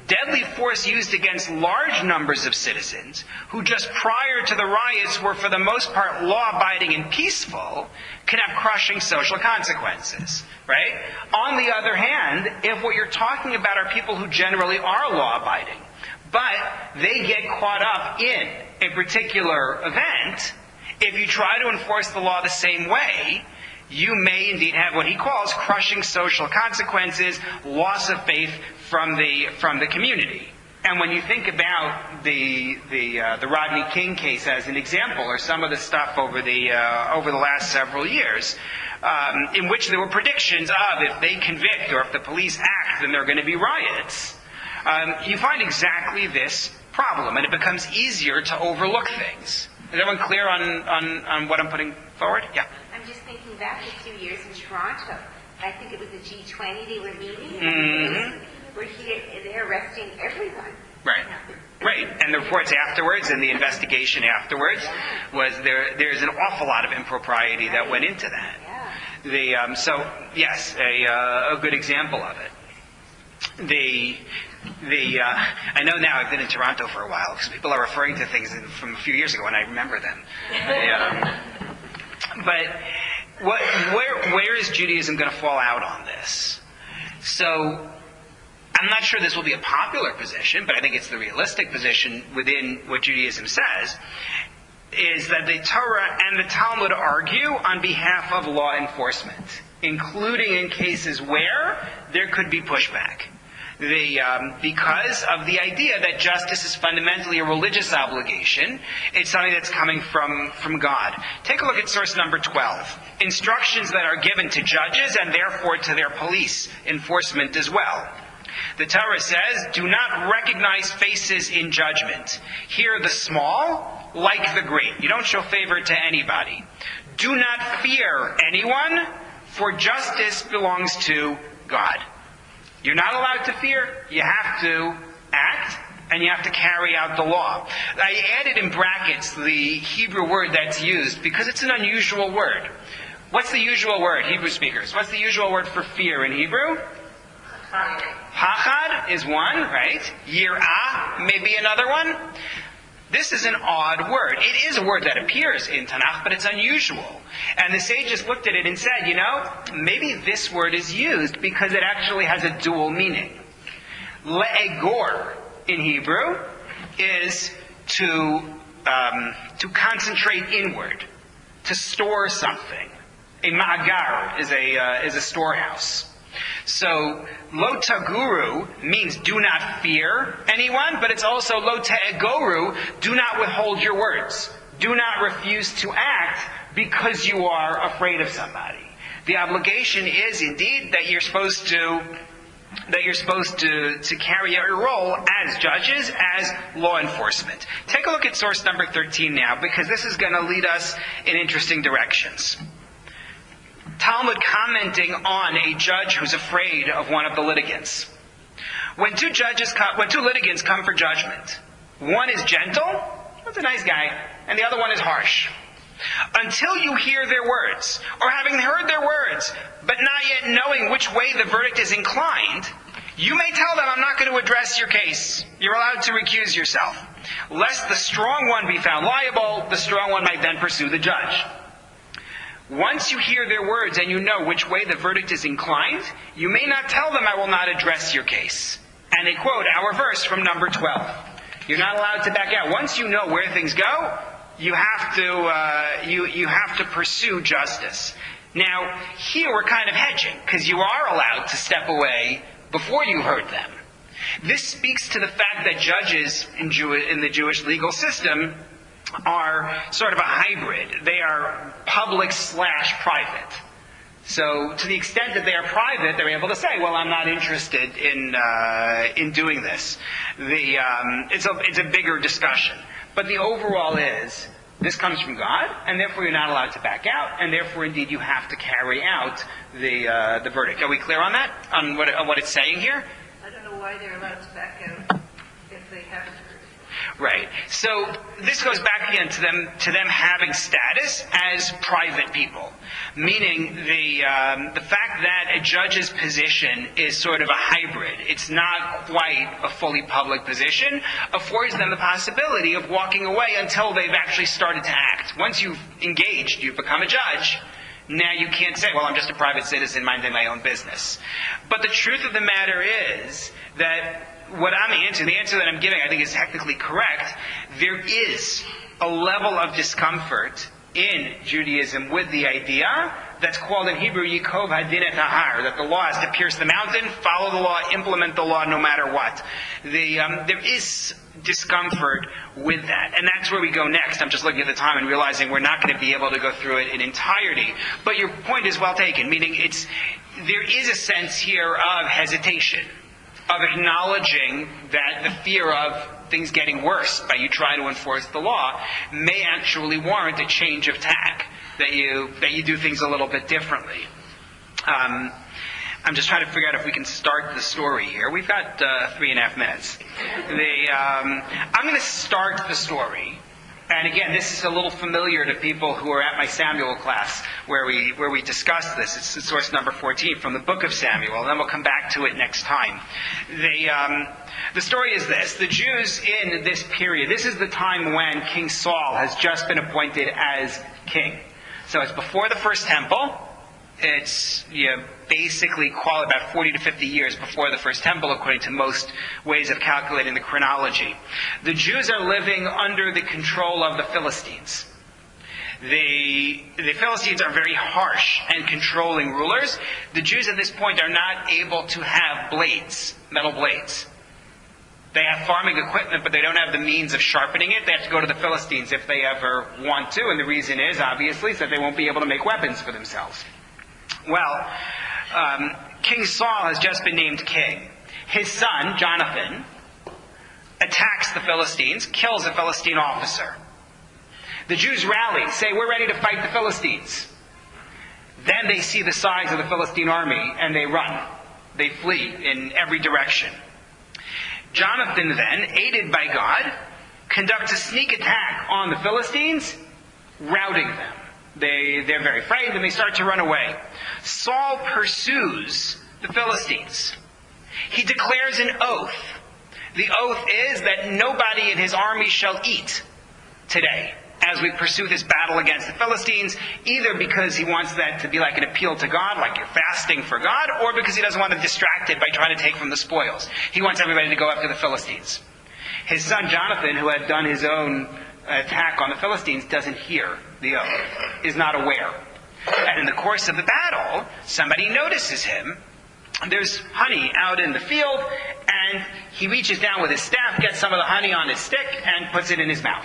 Deadly force used against large numbers of citizens, who just prior to the riots were for the most part law-abiding and peaceful, can have crushing social consequences, right? On the other hand, if what you're talking about are people who generally are law-abiding, but they get caught up in a particular event, if you try to enforce the law the same way, you may indeed have what he calls crushing social consequences, loss of faith from the community. And when you think about the Rodney King case as an example, or some of the stuff over the last several years, in which there were predictions of if they convict or if the police act, then there are going to be riots, you find exactly this problem, and it becomes easier to overlook things. Is everyone clear on what I'm putting forward? Yeah. I'm just thinking back a few years in Toronto. I think it was the G20 they were meeting. Mm-hmm. They're arresting everyone. Right. Right. And the reports afterwards and the investigation afterwards was there's an awful lot of impropriety that went into that. Yeah. So yes, a good example of it. I know now I've been in Toronto for a while because people are referring to things from a few years ago and I remember them. But where is Judaism going to fall out on this? So I'm not sure this will be a popular position, but I think it's the realistic position within what Judaism says, is that the Torah and the Talmud argue on behalf of law enforcement, including in cases where there could be pushback. Because of the idea that justice is fundamentally a religious obligation, it's something that's coming from God. Take a look at source number 12. Instructions that are given to judges and therefore to their police enforcement as well. The Torah says, do not recognize faces in judgment. Hear the small like the great. You don't show favor to anybody. Do not fear anyone, for justice belongs to God. You're not allowed to fear. You have to act, and you have to carry out the law. I added in brackets the Hebrew word that's used because it's an unusual word. What's the usual word, Hebrew speakers? What's the usual word for fear in Hebrew? Pachad is one, right? Yir'ah may be another one. This is an odd word. It is a word that appears in Tanakh, but it's unusual. And the sages looked at it and said, maybe this word is used because it actually has a dual meaning. Le'egor in Hebrew is to concentrate inward, to store something. A ma'agar is a storehouse. So, lo taguru means do not fear anyone, but it's also lo te'egoru, do not withhold your words. Do not refuse to act because you are afraid of somebody. The obligation is indeed that you're supposed to carry out your role as judges, as law enforcement. Take a look at source number 13 now, because this is going to lead us in interesting directions. Talmud commenting on a judge who's afraid of one of the litigants. When two litigants come for judgment, one is gentle, that's a nice guy, and the other one is harsh. Until you hear their words, or having heard their words, but not yet knowing which way the verdict is inclined, you may tell them, I'm not going to address your case. You're allowed to recuse yourself. Lest the strong one be found liable, the strong one might then pursue the judge. Once you hear their words and you know which way the verdict is inclined, you may not tell them, I will not address your case. And they quote our verse from number 12. You're not allowed to back out. Once you know where things go, you have to pursue justice. Now, here we're kind of hedging, because you are allowed to step away before you heard them. This speaks to the fact that judges in the Jewish legal system are sort of a hybrid. They are public/private. So to the extent that they are private, they're able to say, well, I'm not interested in doing this. It's a bigger discussion. But the overall is, this comes from God, and therefore you're not allowed to back out, and therefore indeed you have to carry out the verdict. Are we clear on that? On what it's saying here? I don't know why they're allowed to back out if they haven't heard. Right. So this goes back again to them having status as private people, meaning the fact that a judge's position is sort of a hybrid. It's not quite a fully public position, affords them the possibility of walking away until they've actually started to act. Once you've engaged, you've become a judge. Now you can't say, well, I'm just a private citizen minding my own business. But the truth of the matter is that the answer that I'm giving I think is technically correct. There is a level of discomfort in Judaism with the idea that's called in Hebrew Yikov Hadin et Hahar, that the law has to pierce the mountain, follow the law, implement the law no matter what. There is discomfort with that. And that's where we go next. I'm just looking at the time and realizing we're not going to be able to go through it in entirety. But your point is well taken, meaning there is a sense here of hesitation, of acknowledging that the fear of things getting worse by you trying to enforce the law may actually warrant a change of tack, that you do things a little bit differently. I'm just trying to figure out if we can start the story here. We've got 3.5 minutes. I'm going to start the story. And again, this is a little familiar to people who are at my Samuel class where we discuss this. It's source number 14 from the book of Samuel, and then we'll come back to it next time. The story is this. The Jews in this period, this is the time when King Saul has just been appointed as king. So it's before the first temple. It's basically call it about 40 to 50 years before the first temple, according to most ways of calculating the chronology. The Jews are living under the control of the Philistines. The Philistines are very harsh and controlling rulers. The Jews at this point are not able to have blades, metal blades. They have farming equipment, but they don't have the means of sharpening it. They have to go to the Philistines if they ever want to, and the reason is, obviously, so that they won't be able to make weapons for themselves. Well, King Saul has just been named king. His son, Jonathan, attacks the Philistines, kills a Philistine officer. The Jews rally, say, we're ready to fight the Philistines. Then they see the size of the Philistine army, and they run. They flee in every direction. Jonathan then, aided by God, conducts a sneak attack on the Philistines, routing them. They're very frightened and they start to run away. Saul pursues the Philistines. He declares an oath. The oath is that nobody in his army shall eat today as we pursue this battle against the Philistines, either because he wants that to be like an appeal to God, like you're fasting for God, or because he doesn't want them distracted by trying to take from the spoils. He wants everybody to go after the Philistines. His son Jonathan, who had done his own attack on the Philistines, doesn't hear the oath, is not aware. And in the course of the battle, somebody notices him. There's honey out in the field, and he reaches down with his staff, gets some of the honey on his stick, and puts it in his mouth.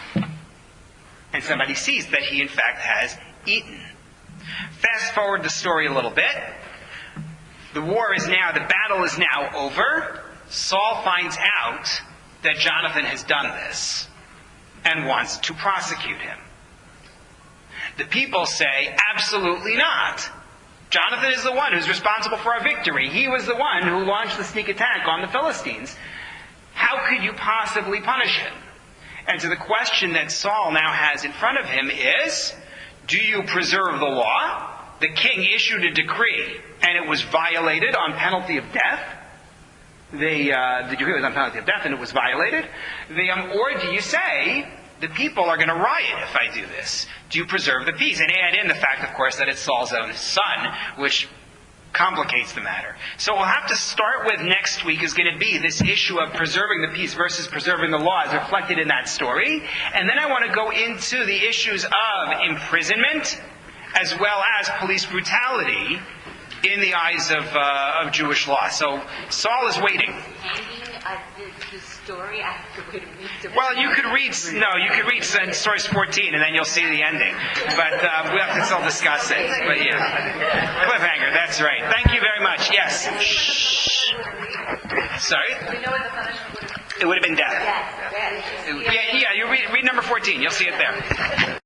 And somebody sees that he, in fact, has eaten. Fast forward the story a little bit. The battle is now over. Saul finds out that Jonathan has done this and wants to prosecute him. The people say, absolutely not. Jonathan is the one who's responsible for our victory. He was the one who launched the sneak attack on the Philistines. How could you possibly punish him? And so the question that Saul now has in front of him is, Do you preserve the law? The king issued a decree, and it was violated on penalty of death. The decree was on penalty of death, and it was violated. Or do you say, the people are going to riot if I do this? Do you preserve the peace? And add in the fact, of course, that it's Saul's own son, which complicates the matter. So we'll have to start with next week is going to be this issue of preserving the peace versus preserving the law as reflected in that story. And then I want to go into the issues of imprisonment as well as police brutality in the eyes of Jewish law. So Saul is waiting. The story after Well, you could read stories 14, and then you'll see the ending. But we'll have to still discuss it. But yeah, cliffhanger. That's right. Thank you very much. Yes. Shh. Sorry. We know what the punishment would have been. It would have been death. Yeah. You read number 14. You'll see it there.